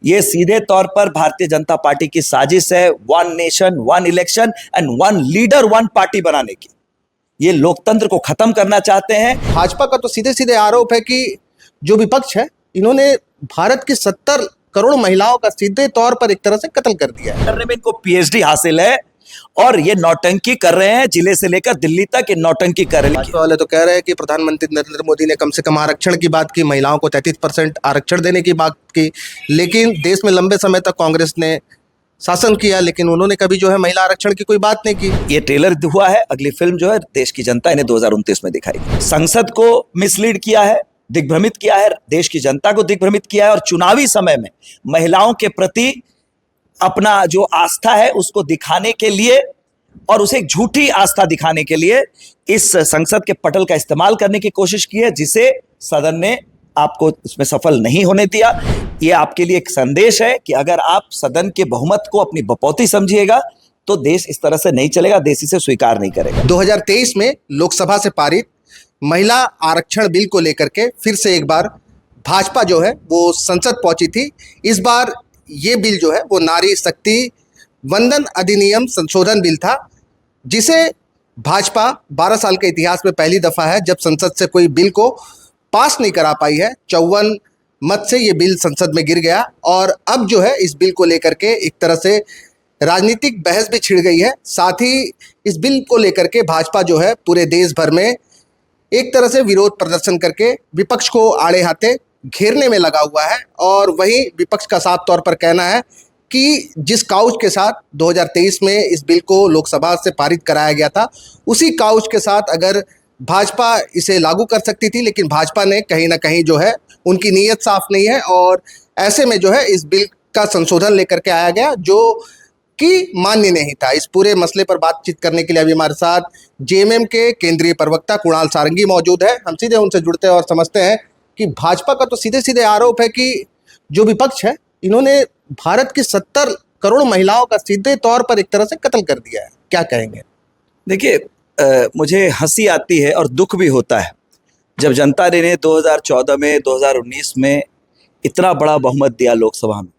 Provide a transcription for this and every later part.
ये सीधे तौर पर भारतीय जनता पार्टी की साजिश है, one nation one election and one leader one party बनाने की। ये लोकतंत्र को खत्म करना चाहते हैं। भाजपा का तो सीधे सीधे आरोप है कि जो विपक्ष है इन्होंने भारत की 70 करोड़ महिलाओं का सीधे तौर पर एक तरह से कत्ल कर दिया है। करने में इनको पीएचडी हासिल है और ये नौटंकी कर रहे हैं, जिले से लेकर दिल्ली तक ये नौटंकी कर रहे हैं। भाजपा वाले तो कह रहे हैं कि प्रधानमंत्री नरेंद्र मोदी ने कम से कम आरक्षण की बात की, महिलाओं को 33% आरक्षण देने की बात की, लेकिन देश में लंबे समय तक कांग्रेस ने शासन किया, लेकिन उन्होंने कभी जो है महिला आरक्षण की कोई बात नहीं की। ये ट्रेलर हुआ है, अगली फिल्म जो है देश की जनता इन्हें 2029 में दिखाएगी। संसद को मिसलीड किया है, दिग्भ्रमित किया है, देश की जनता को दिग्भ्रमित किया है और चुनावी समय में महिलाओं के प्रति अपना जो आस्था है उसको दिखाने के लिए और उसे एक झूठी आस्था दिखाने के लिए इस संसद के पटल का इस्तेमाल करने की कोशिश की है, जिसे सदन ने आपको उसमें सफल नहीं होने दिया। ये आपके लिए एक संदेश है कि अगर आप सदन के बहुमत को अपनी बपौती समझिएगा तो देश इस तरह से नहीं चलेगा, देश इसे स्वीकार नहीं करेगा। 2023 में लोकसभा से पारित महिला आरक्षण बिल को लेकर के फिर से एक बार भाजपा जो है वो संसद पहुंची थी। इस बार ये बिल जो है वो नारी शक्ति वंदन अधिनियम संशोधन बिल था, जिसे भाजपा 12 साल के इतिहास में पहली दफा है जब संसद से कोई बिल को पास नहीं करा पाई है। 54 मत से ये बिल संसद में गिर गया और अब जो है इस बिल को लेकर के एक तरह से राजनीतिक बहस भी छिड़ गई है। साथ ही इस बिल को लेकर के भाजपा जो है पूरे देश भर में एक तरह से विरोध प्रदर्शन करके विपक्ष को आड़े हाथे घेरने में लगा हुआ है। और वहीं विपक्ष का साफ तौर पर कहना है कि जिस काउच के साथ 2023 में इस बिल को लोकसभा से पारित कराया गया था, उसी काउच के साथ अगर भाजपा इसे लागू कर सकती थी, लेकिन भाजपा ने कहीं ना कहीं जो है उनकी नीयत साफ नहीं है और ऐसे में जो है इस बिल का संशोधन लेकर के आया गया जो कि मान्य नहीं था। इस पूरे मसले पर बातचीत करने के लिए अभी हमारे साथ जेएमएम के केंद्रीय प्रवक्ता कुणाल सारंगी मौजूद है। हम सीधे उनसे जुड़ते हैं और समझते हैं कि भाजपा का तो सीधे सीधे आरोप है कि जो विपक्ष है इन्होंने भारत की 70 करोड़ महिलाओं का सीधे तौर पर एक तरह से कत्ल कर दिया है। क्या कहेंगे? देखिए, मुझे हंसी आती है और दुख भी होता है जब जनता ने 2014 में 2019 में इतना बड़ा बहुमत दिया लोकसभा में,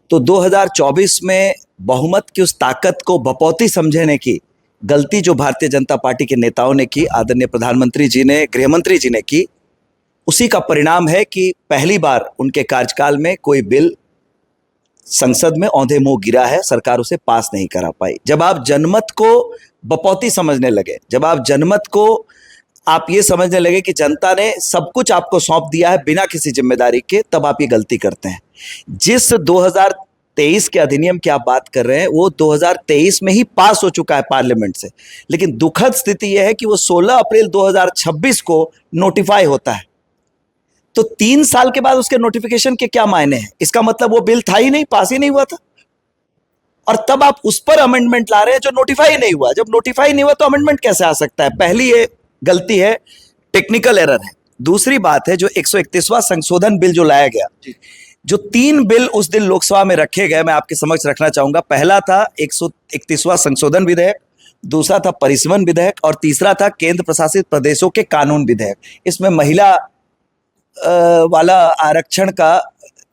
तो 2024 में बहुमत की उस ताकत को बपौती समझने की गलती जो भारतीय जनता पार्टी के नेताओं ने की, आदरणीय प्रधानमंत्री जी ने, गृहमंत्री जी ने की, उसी का परिणाम है कि पहली बार उनके कार्यकाल में कोई बिल संसद में औंधे मुंह गिरा है, सरकार उसे पास नहीं करा पाई। जब आप जनमत को बपौती समझने लगे, जब आप जनमत को आप ये समझने लगे कि जनता ने सब कुछ आपको सौंप दिया है बिना किसी जिम्मेदारी के, तब आप ये गलती करते हैं। जिस 2023 के अधिनियम की आप बात कर रहे हैं वो 2023 में ही पास हो चुका है पार्लियामेंट से, लेकिन दुखद स्थिति यह है कि वो 16 अप्रैल 2026 को नोटिफाई होता है। तो 3 साल के बाद उसके नोटिफिकेशन के क्या मायने हैं? इसका मतलब वो बिल था ही नहीं, पास ही नहीं हुआ था और तब आप उस पर अमेंडमेंट ला रहे हैं जो नोटिफाई नहीं हुआ। जब नोटिफाई नहीं हुआ तो अमेंडमेंट कैसे आ सकता है? पहली ये गलती है, टेक्निकल एरर है। दूसरी बात है जो 131वां संशोधन बिल जो लाया गया, जो 3 बिल उस दिन लोकसभा में रखे गए, मैं आपके समक्ष रखना चाहूंगा। पहला था 131वां संशोधन विधेयक, दूसरा था परिसीमन विधेयक और तीसरा था केंद्र प्रशासित प्रदेशों के कानून विधेयक। इसमें महिला वाला आरक्षण का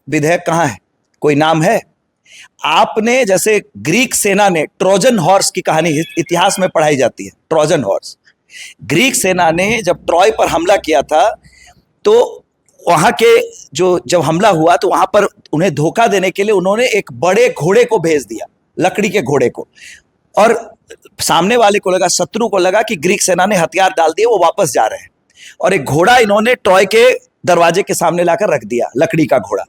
विधेयक कहाँ है? कोई नाम है? आपने जैसे ग्रीक सेना ने ट्रोजन हॉर्स की कहानी इतिहास में पढ़ाई जाती है, ट्रोजन हॉर्स। ग्रीक सेना ने जब ट्रॉय पर हमला किया था तो वहां के जब हमला हुआ तो वहां पर उन्हें धोखा देने के लिए उन्होंने एक बड़े घोड़े को भेज दिया, लकड़ी के घोड़े को, और सामने वाले को लगा, शत्रु को लगा कि ग्रीक सेना ने हथियार डाल दिए, वो वापस जा रहे हैं, और एक घोड़ा इन्होंने ट्रॉय के दरवाजे के सामने लाकर रख दिया, लकड़ी का घोड़ा।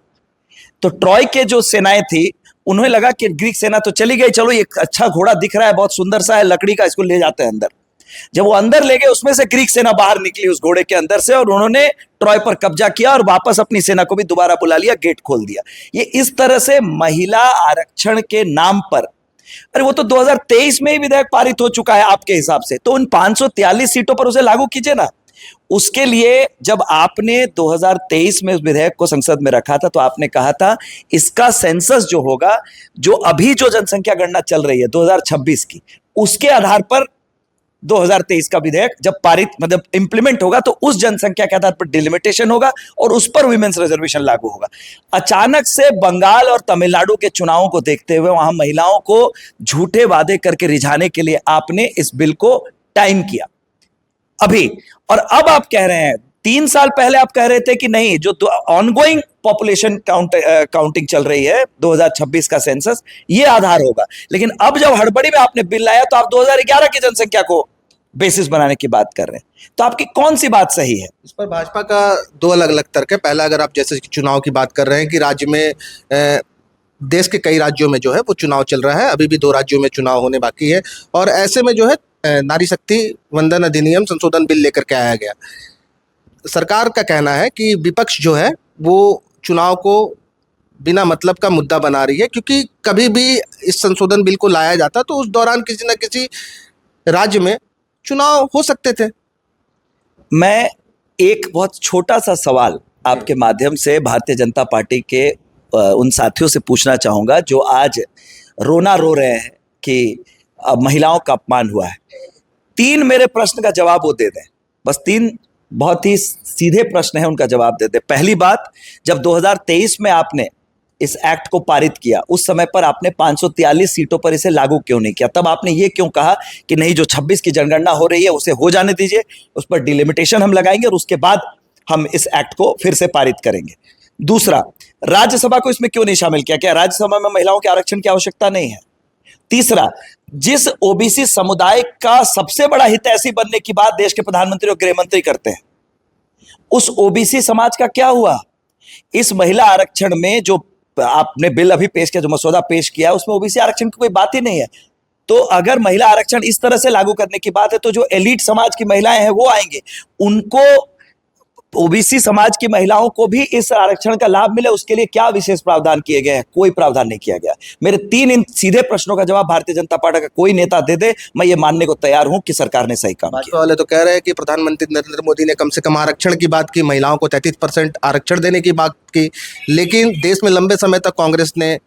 तो ट्रॉय के जो सेनाएं थी उन्हें लगा कि ग्रीक सेना तो चली गई, चलो एक अच्छा घोड़ा दिख रहा है, बहुत सुंदर सा है, लकड़ी का, इसको ले जाते हैं अंदर। जब वो अंदर ले गए उसमें से ग्रीक सेना बाहर निकली उस घोड़े के अंदर से और उन्होंने ट्रॉय पर कब्जा किया और वापस अपनी सेना को भी दोबारा बुला लिया, गेट खोल दिया। ये इस तरह से महिला आरक्षण के नाम पर, अरे वो तो 2023 में ही विधेयक पारित हो चुका है आपके हिसाब से, तो उन 543 सीटों पर उसे लागू कीजिए ना। उसके लिए जब आपने 2023 में उस विधेयक को संसद में रखा था तो आपने कहा था इसका सेंसस जो होगा, जो अभी जो जनसंख्या गणना चल रही है 2026 की, उसके आधार पर 2023 का विधेयक जब पारित मतलब इंप्लीमेंट होगा तो उस जनसंख्या के आधार पर डिलिमिटेशन होगा और उस पर विमेंस रिजर्वेशन लागू होगा। अचानक से बंगाल और तमिलनाडु के चुनावों को देखते हुए वहां महिलाओं को झूठे वादे करके रिझाने के लिए आपने इस बिल को टाइम किया अभी, और अब आप कह रहे हैं 3 साल पहले आप कह रहे थे कि नहीं, जो ऑनगोइंग पॉपुलेशन काउंटिंग चल रही है 2026 का सेंसस, ये आधार होगा। लेकिन अब जब हड़बड़ी में आपने बिल लाया तो आप 2011 की जनसंख्या को बेसिस बनाने की बात कर रहे हैं, तो आपकी कौन सी बात सही है? इस पर भाजपा का दो अलग अलग तर्क है। पहला, अगर आप जैसे चुनाव की बात कर रहे हैं कि राज्य में देश के कई राज्यों में जो है वो चुनाव चल रहा है, अभी भी 2 राज्यों में चुनाव होने बाकी है, और ऐसे में जो है नारी शक्ति वंदन अधिनियम संशोधन बिल लेकर के आया गया। सरकार का कहना है कि विपक्ष जो है वो चुनाव को बिना मतलब का मुद्दा बना रही है, क्योंकि कभी भी इस संशोधन बिल को लाया जाता तो उस दौरान किसी न किसी राज्य में चुनाव हो सकते थे। मैं एक बहुत छोटा सा सवाल आपके माध्यम से भारतीय जनता पार्टी के उन साथियों से पूछना चाहूंगा जो आज रोना रो रहे हैं कि महिलाओं का अपमान हुआ है। 3 मेरे प्रश्न का जवाब वो दे दें, बस 3 बहुत ही सीधे प्रश्न है, उनका जवाब दे दें। पहली बात, जब 2023 में आपने इस एक्ट को पारित किया उस समय पर आपने 543 सीटों पर इसे लागू क्यों नहीं किया? तब आपने ये क्यों कहा कि नहीं, जो 26 की जनगणना हो रही है उसे हो जाने दीजिए, उस पर डिलिमिटेशन हम लगाएंगे और उसके बाद हम इस एक्ट को फिर से पारित करेंगे। दूसरा, राज्यसभा को इसमें क्यों नहीं शामिल किया? क्या राज्यसभा में महिलाओं के आरक्षण की आवश्यकता नहीं है? तीसरा, जिस ओबीसी समुदाय का सबसे बड़ा हितैषी बनने की बात देश के प्रधानमंत्री और गृह मंत्री करते हैं, उस ओबीसी समाज का क्या हुआ? इस महिला आरक्षण में जो आपने बिल अभी पेश किया, जो मसौदा पेश किया, उसमें ओबीसी आरक्षण की कोई बात ही नहीं है। तो अगर महिला आरक्षण इस तरह से लागू करने की बात है तो जो एलीट समाज की महिलाएं हैं वो आएंगे, उनको, ओबीसी समाज की महिलाओं को भी इस आरक्षण का लाभ मिले, उसके लिए क्या विशेष प्रावधान किए गए हैं? कोई प्रावधान नहीं किया गया। मेरे 3 इन सीधे प्रश्नों का जवाब भारतीय जनता पार्टी का कोई नेता दे दे, मैं ये मानने को तैयार हूं कि सरकार ने सही काम किया। भाजपा वाले तो कह रहे हैं कि प्रधानमंत्री नरेंद्र मोदी ने कम से कम आरक्षण की बात की, महिलाओं को 33% आरक्षण देने की बात की, लेकिन देश में लंबे समय तक कांग्रेस ने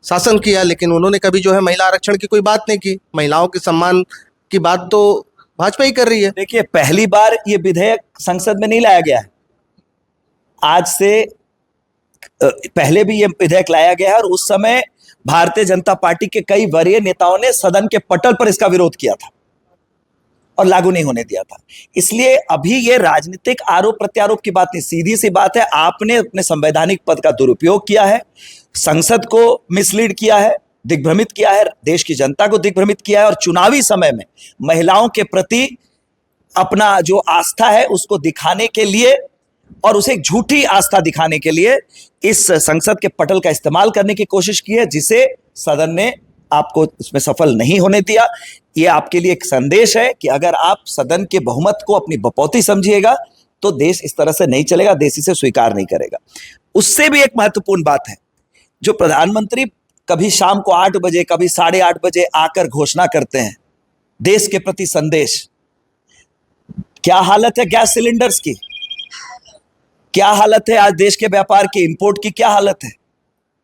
शासन किया, लेकिन उन्होंने कभी जो है महिला आरक्षण की कोई बात नहीं की। महिलाओं के सम्मान की बात तो भाजपा ही कर रही है। देखिए, पहली बार ये विधेयक संसद में नहीं लाया गया है, आज से पहले भी ये विधेयक लाया गया है और उस समय भारतीय जनता पार्टी के कई वरीय नेताओं ने सदन के पटल पर इसका विरोध किया था और लागू नहीं होने दिया था। इसलिए अभी ये राजनीतिक आरोप प्रत्यारोप की बात नहीं, सीधी सी बात है, आपने अपने संवैधानिक पद का दुरुपयोग किया है, संसद को मिसलीड किया है, दिग्भ्रमित किया है, देश की जनता को दिग्भ्रमित किया है, और चुनावी समय में महिलाओं के प्रति अपना जो आस्था है उसको दिखाने के लिए और उसे एक झूठी आस्था दिखाने के लिए इस संसद के पटल का इस्तेमाल करने की कोशिश की है, जिसे सदन ने आपको इसमें सफल नहीं होने दिया। ये आपके लिए एक संदेश है कि अगर आप सदन के बहुमत को अपनी बपौती समझिएगा तो देश इस तरह से नहीं चलेगा, देश इसे स्वीकार नहीं करेगा। उससे भी एक महत्वपूर्ण बात है, जो प्रधानमंत्री कभी शाम को 8 बजे कभी 8:30 बजे आकर घोषणा करते हैं देश के प्रति संदेश, क्या हालत है गैस सिलेंडर्स की, क्या हालत है आज देश के व्यापार की, इंपोर्ट की क्या हालत है,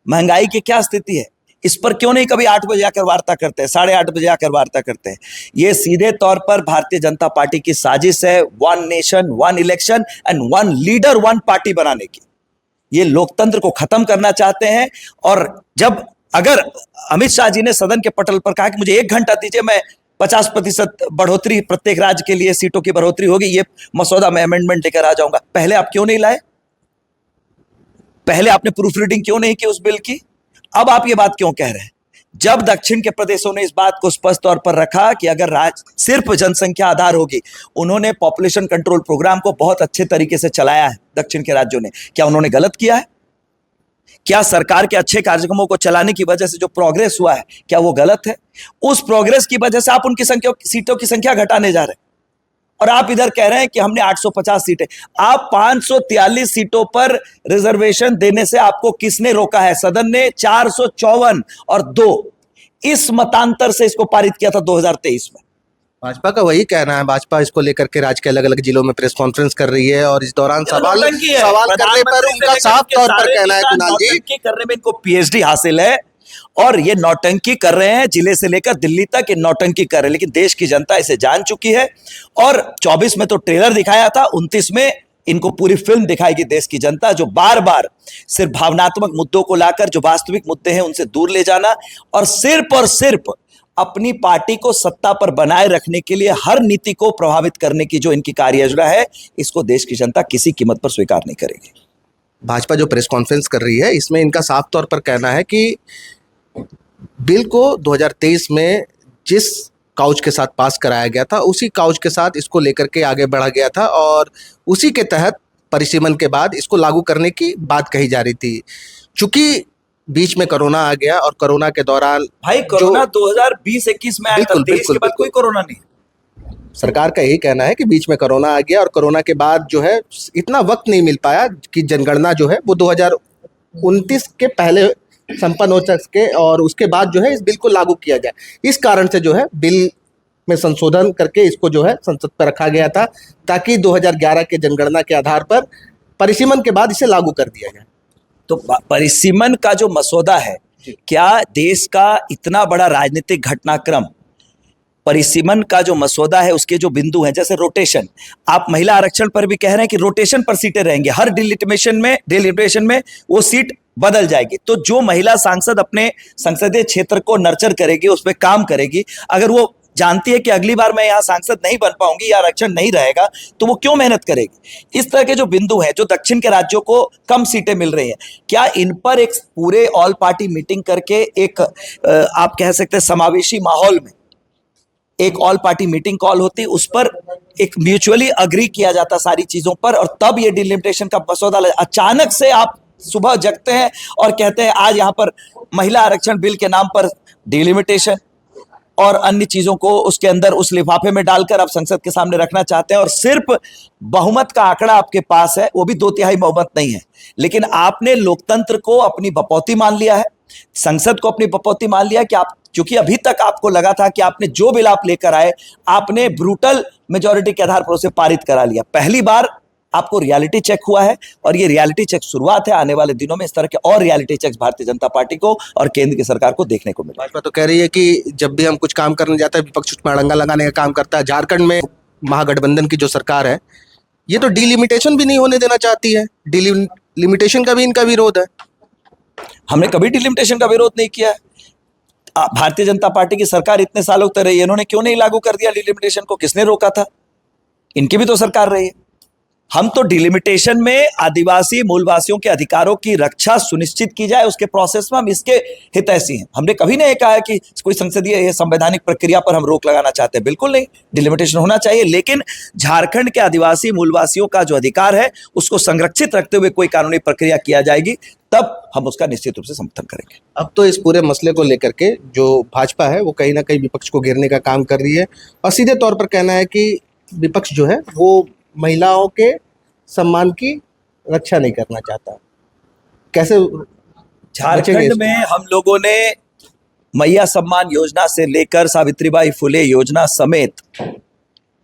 महंगाई की क्या स्थिति है, इस पर क्यों नहीं कभी 8 बजे आकर वार्ता करते हैं, 8:30 बजे आकर वार्ता करते हैं? ये सीधे तौर पर भारतीय जनता पार्टी की साजिश है, 1 nation 1 election and 1 leader 1 party बनाने की। ये लोकतंत्र को खत्म करना चाहते हैं। और जब अगर अमित शाह जी ने सदन के पटल पर कहा कि मुझे 1 घंटा दीजिए, मैं 50% बढ़ोतरी प्रत्येक राज्य के लिए सीटों की बढ़ोतरी होगी, ये मसौदा में अमेंडमेंट लेकर आ जाऊंगा, पहले आप क्यों नहीं लाए? पहले आपने प्रूफ रीडिंग क्यों नहीं की उस बिल की? अब आप ये बात क्यों कह रहे हैं? जब दक्षिण के प्रदेशों ने इस बात को स्पष्ट तौर पर रखा कि अगर सिर्फ जनसंख्या आधार होगी, उन्होंने पॉपुलेशन कंट्रोल प्रोग्राम को बहुत अच्छे तरीके से चलाया है दक्षिण के राज्यों ने, क्या उन्होंने गलत किया है? क्या सरकार के अच्छे कार्यक्रमों को चलाने की वजह से जो प्रोग्रेस हुआ है क्या वो गलत है? उस प्रोग्रेस की वजह से आप उनकी सीटों की संख्या घटाने जा रहे हैं और आप इधर कह रहे हैं कि हमने 850 सीटें। आप 543 सीटों पर रिजर्वेशन देने से आपको किसने रोका है? सदन ने 454 और 2 इस मतांतर से इसको पारित किया था 2023 में। भाजपा का वही कहना है, भाजपा इसको लेकर के राज्य के अलग अलग जिलों में प्रेस कॉन्फ्रेंस कर रही है और इस दौरान सवाल करने पर उनका साफ तौर पर कहना है, कुणाल जी, करने में इनको पीएचडी हासिल है और ये नौटंकी कर रहे हैं, जिले से लेकर दिल्ली तक ये नौटंकी कर रहे हैं, लेकिन देश की जनता इसे जान चुकी है। और 24 में तो ट्रेलर दिखाया था, 29 में इनको पूरी फिल्म दिखाएगी देश की जनता, जो बार बार सिर्फ भावनात्मक मुद्दों को लाकर जो वास्तविक मुद्दे हैं उनसे दूर ले जाना और सिर्फ अपनी पार्टी को सत्ता पर बनाए रखने के लिए हर नीति को प्रभावित करने की जो इनकी कार्ययोजना है, इसको देश की जनता किसी कीमत पर स्वीकार नहीं करेगी। भाजपा जो प्रेस कॉन्फ्रेंस कर रही है, इसमें इनका साफ तौर पर कहना है कि बिल को 2023 में जिस काउच के साथ पास कराया गया था, उसी काउच के साथ इसको लेकर के आगे बढ़ा गया था और उसी के तहत परिसीमन के बाद इसको लागू करने की बात कही जा रही थी। चूंकि बीच में कोरोना आ गया और कोरोना के दौरान भाई कोरोना 2020-21 में आया था, 23 के बाद कोई कोरोना नहीं। सरकार का यही कहना है कि बीच में कोरोना आ गया और कोरोना के बाद जो है इतना वक्त नहीं मिल पाया कि जनगणना जो है वो 2029 के पहले संपन्न हो सके और उसके बाद जो है इस बिल को लागू किया जाए। इस कारण से जो है बिल में संशोधन करके इसको जो है संसद पर रखा गया था, ताकि 2011 के जनगणना के आधार पर परिसीमन के बाद इसे लागू कर दिया जाए। तो परिसीमन का जो मसौदा है, क्या देश का इतना बड़ा राजनीतिक घटनाक्रम, परिसीमन का जो मसौदा है उसके जो बिंदु हैं, जैसे रोटेशन, आप महिला आरक्षण पर भी कह रहे हैं कि रोटेशन पर सीटें रहेंगी, हर डिलिमिटेशन में वो सीट बदल जाएगी। तो जो महिला सांसद अपने संसदीय क्षेत्र को नर्चर करेगी, उस पर काम करेगी, अगर वो जानती है कि अगली बार मैं यहाँ सांसद नहीं बन पाऊंगी या आरक्षण नहीं रहेगा, तो वो क्यों मेहनत करेगी। इस तरह के जो बिंदु हैं, जो दक्षिण के राज्यों को कम सीटें मिल रही हैं, क्या इन पर एक पूरे ऑल पार्टी मीटिंग करके एक आप कह सकते हैं समावेशी माहौल में एक ऑल पार्टी मीटिंग कॉल होती, उस पर एक म्यूचुअली अग्री किया जाता सारी चीजों पर, और तब ये डिलिमिटेशन का मसौदा अचानक से आप सुबह जगते हैं और कहते हैं आज यहाँ पर महिला आरक्षण बिल के नाम पर डिलिमिटेशन और अन्य चीजों को उसके अंदर उस लिफाफे में डालकर आप संसद के सामने रखना चाहते हैं। और सिर्फ बहुमत का आंकड़ा आपके पास है, वो भी 2/3 बहुमत नहीं है, लेकिन आपने लोकतंत्र को अपनी बपौती मान लिया है, संसद को अपनी बपौती मान लिया कि आप, क्योंकि अभी तक आपको लगा था कि आपने जो बिल आप लेकर आए, आपने ब्रूटल मेजॉरिटी के आधार पर उसे पारित करा लिया। पहली बार आपको रियलिटी चेक हुआ है और ये रियलिटी चेक शुरुआत है, आने वाले दिनों में इस तरह के और reality checks Bharatiya Janata party को और केंद्र की सरकार को देखने को मिलेगा। भाजपा तो कह रही है कि जब भी हम कुछ काम करने जाते हैं, विपक्ष उसमें अड़ंगा लगाने का काम करता है। झारखंड में महागठबंधन की जो सरकार है, ये तो डिलिमिटेशन भी नहीं होने देना चाहती है, डिलिमिटेशन का भी इनका विरोध है। हमने कभी डिलिमिटेशन का विरोध नहीं किया है। भारतीय जनता पार्टी की सरकार इतने सालों तक रही है, इन्होंने क्यों नहीं लागू कर दिया डिलिमिटेशन को? किसने रोका था? इनकी भी तो सरकार रही है। हम तो डिलिमिटेशन में आदिवासी मूलवासियों के अधिकारों की रक्षा सुनिश्चित की जाए, उसके प्रोसेस में हम इसके हितैषी हैं। हमने कभी नहीं कहा है कि कोई संसदीय संवैधानिक प्रक्रिया पर हम रोक लगाना चाहते हैं, बिल्कुल नहीं, डिलिमिटेशन होना चाहिए, लेकिन झारखंड के आदिवासी मूलवासियों का जो अधिकार है उसको संरक्षित रखते हुए कोई कानूनी प्रक्रिया किया जाएगी, तब हम उसका निश्चित रूप से समर्थन करेंगे। अब तो इस पूरे मसले को लेकर के जो भाजपा है वो कहीं ना कहीं विपक्ष को घेरने का काम कर रही है और सीधे तौर पर कहना है कि विपक्ष जो है वो महिलाओं के सम्मान की रक्षा नहीं करना चाहता। कैसे झारखंड में हम लोगों ने मैया सम्मान योजना से लेकर सावित्रीबाई फुले योजना समेत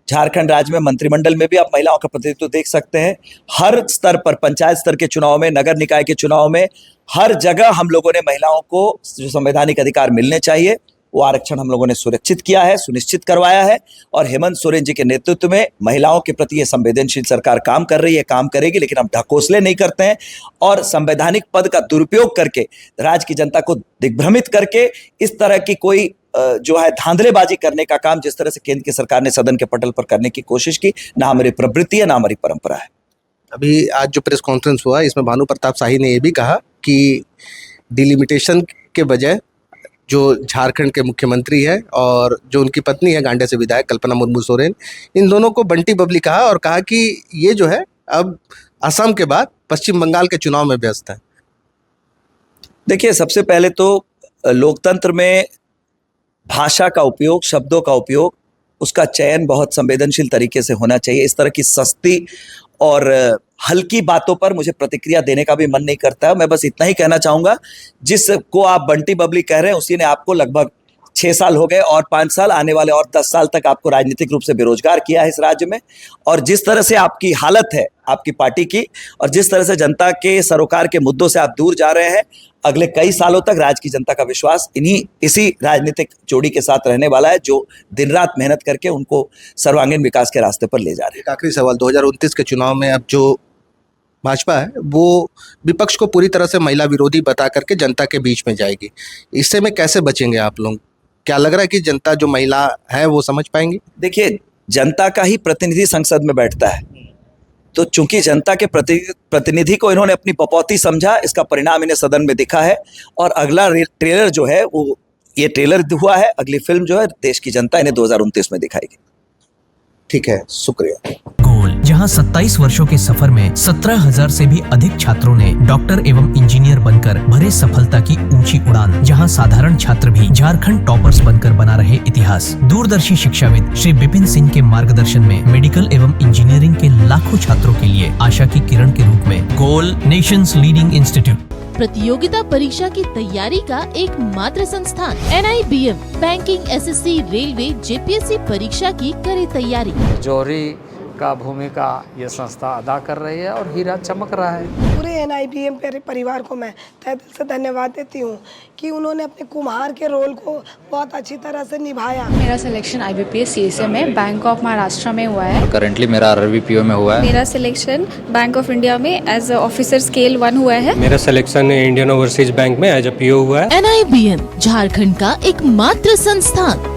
झारखंड राज्य में मंत्रिमंडल में भी आप महिलाओं का प्रतिनिधित्व देख सकते हैं। हर स्तर पर, पंचायत स्तर के चुनाव में, नगर निकाय के चुनाव में, हर जगह हम लोगों ने महिलाओं को जो संवैधानिक अधिकार मिलने चाहिए वो आरक्षण हम लोगों ने सुरक्षित किया है, सुनिश्चित करवाया है। और हेमंत सोरेन जी के नेतृत्व में महिलाओं के प्रति ये संवेदनशील सरकार काम कर रही है, काम करेगी, लेकिन हम ढकोसले नहीं करते हैं और संवैधानिक पद का दुरुपयोग करके राज्य की जनता को दिग्भ्रमित करके इस तरह की कोई जो है धांधलेबाजी करने का काम जिस तरह से केंद्र की सरकार ने सदन के पटल पर करने की कोशिश की, ना हमारी प्रवृत्ति है, ना हमारी परंपरा है। अभी आज जो प्रेस कॉन्फ्रेंस हुआ, इसमें भानु प्रताप शाही ने यह भी कहा कि डिलिमिटेशन के बजाय जो झारखंड के मुख्यमंत्री है और जो उनकी पत्नी है गांडे से विधायक कल्पना मुर्मू सोरेन, इन दोनों को बंटी बबली कहा और कहा कि ये जो है अब असम के बाद पश्चिम बंगाल के चुनाव में व्यस्त है। देखिए, सबसे पहले तो लोकतंत्र में भाषा का उपयोग, शब्दों का उपयोग, उसका चयन बहुत संवेदनशील तरीके से होना चाहिए। इस तरह की सस्ती और हल्की बातों पर मुझे प्रतिक्रिया देने का भी मन नहीं करता है। मैं बस इतना ही कहना चाहूंगा, जिसको आप बंटी बबली कह रहे हैं उसी ने आपको लगभग 6 साल हो गए और 5 साल आने वाले और 10 साल तक आपको राजनीतिक रूप से बेरोजगार किया है इस राज्य में। और जिस तरह से आपकी हालत है आपकी पार्टी की और जिस तरह से जनता के सरोकार के मुद्दों से आप दूर जा रहे हैं, अगले कई सालों तक राज्य की जनता का विश्वास इसी राजनीतिक जोड़ी के साथ रहने वाला है जो दिन रात मेहनत करके उनको सर्वांगीण विकास के रास्ते पर ले जा रहे हैं। एक आखिरी सवाल, 2029 के चुनाव में अब जो भाजपा है वो विपक्ष को पूरी तरह से महिला विरोधी बता करके जनता के बीच में जाएगी, इससे में कैसे बचेंगे आप लोग? क्या लग रहा है कि जनता जो महिला है वो समझ पाएंगी? देखिए, जनता का ही प्रतिनिधि संसद में बैठता है, तो चूंकि जनता के प्रतिनिधि को इन्होंने अपनी पपौती समझा, इसका परिणाम इन्हें सदन में दिखा है। और अगला ट्रेलर जो है वो ये ट्रेलर हुआ है, अगली फिल्म जो है देश की जनता इन्हें 2029 में दिखाएगी। ठीक है, शुक्रिया। गोल, जहां 27 वर्षों के सफर में 17,000 से भी अधिक छात्रों ने डॉक्टर एवं इंजीनियर बनकर भरे सफलता की ऊंची उड़ान, जहां साधारण छात्र भी झारखंड टॉपर्स बनकर बना रहे इतिहास। दूरदर्शी शिक्षाविद श्री विपिन सिंह के मार्गदर्शन में मेडिकल एवं इंजीनियरिंग के लाखों छात्रों के लिए आशा की किरण के रूप में गोल, नेशंस लीडिंग इंस्टीट्यूट। प्रतियोगिता परीक्षा की तैयारी का एकमात्र संस्थान NIBM banking, SSC, railway, JPSC परीक्षा की करे तैयारी। जौहरी का भूमिका ये संस्था अदा कर रही है और हीरा चमक रहा है। पूरे NIBM परिवार को मैं तहे दिल से धन्यवाद देती हूँ कि उन्होंने अपने कुम्हार के रोल को बहुत अच्छी तरह से निभाया। मेरा सिलेक्शन IBPS CSA में बैंक ऑफ महाराष्ट्र में हुआ है। करंटली मेरा RRBPO में हुआ है। मेरा सिलेक्शन बैंक ऑफ इंडिया में एज ऑफिसर स्केल 1 हुआ है। मेरा सिलेक्शन इंडियन ओवरसीज बैंक में एज PO हुआ है। NIBM झारखंड का एकमात्र संस्थान।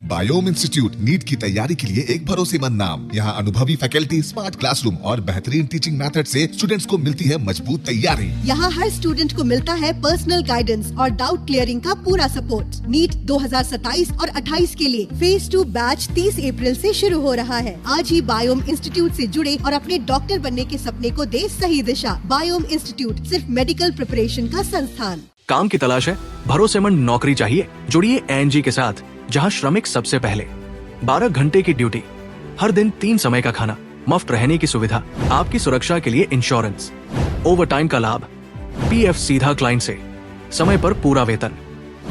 बायोम इंस्टीट्यूट नीट की तैयारी के लिए एक भरोसेमंद नाम। यहाँ अनुभवी फैकल्टी, स्मार्ट क्लासरूम और बेहतरीन टीचिंग मेथड से स्टूडेंट्स को मिलती है मजबूत तैयारी। यहाँ हर स्टूडेंट को मिलता है पर्सनल गाइडेंस और डाउट क्लियरिंग का पूरा सपोर्ट। नीट 2027 और 28 के लिए फेज 2 बैच 30 अप्रैल से शुरू हो रहा है। आज ही बायोम इंस्टीट्यूट से जुड़े और अपने डॉक्टर बनने के सपने को दे सही दिशा। बायोम इंस्टीट्यूट सिर्फ मेडिकल प्रिपरेशन का संस्थान। काम की तलाश है, भरोसेमंद नौकरी चाहिए? जुड़िए ANG के साथ, जहां श्रमिक सबसे पहले। 12 घंटे की ड्यूटी, हर दिन 3 समय का खाना, मुफ्त रहने की सुविधा, आपकी सुरक्षा के लिए इंश्योरेंस, ओवर टाइम का लाभ, PF सीधा क्लाइंट से, समय पर पूरा वेतन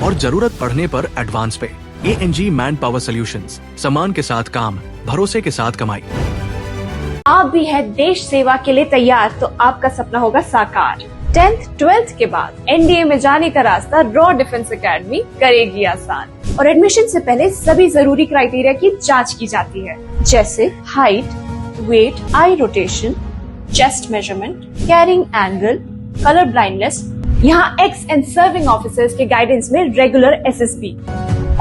और जरूरत पड़ने पर एडवांस पे। ANG मैन पावर सॉल्यूशंस, सम्मान के साथ काम, भरोसे के साथ कमाई। आप भी है देश सेवा के लिए तैयार तो आपका सपना होगा साकार। 10th 12th के बाद NDA में जाने का रास्ता रॉ डिफेंस एकेडमी करेगी आसान। और एडमिशन से पहले सभी जरूरी क्राइटेरिया की जांच की जाती है, जैसे height, weight, eye rotation, chest measurement, carrying angle, colour blindness. यहाँ एक्स एंड सर्विंग ऑफिसर्स के गाइडेंस में रेगुलर SSB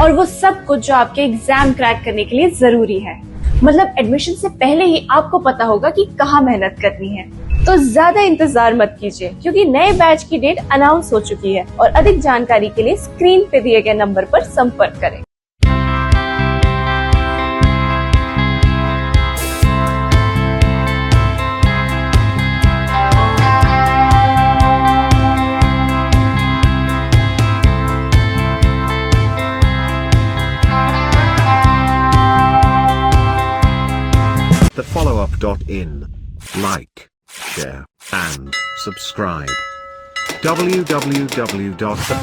और वो सब कुछ जो आपके एग्जाम क्रैक करने के लिए जरूरी है। मतलब एडमिशन से पहले ही आपको पता होगा कि कहाँ मेहनत करनी है। तो ज्यादा इंतजार मत कीजिए क्योंकि नए बैच की डेट अनाउंस हो चुकी है और अधिक जानकारी के लिए स्क्रीन पे दिए गए नंबर पर संपर्क करें। TheFollowUp.in. Like, share, and subscribe. www.thefollowup.in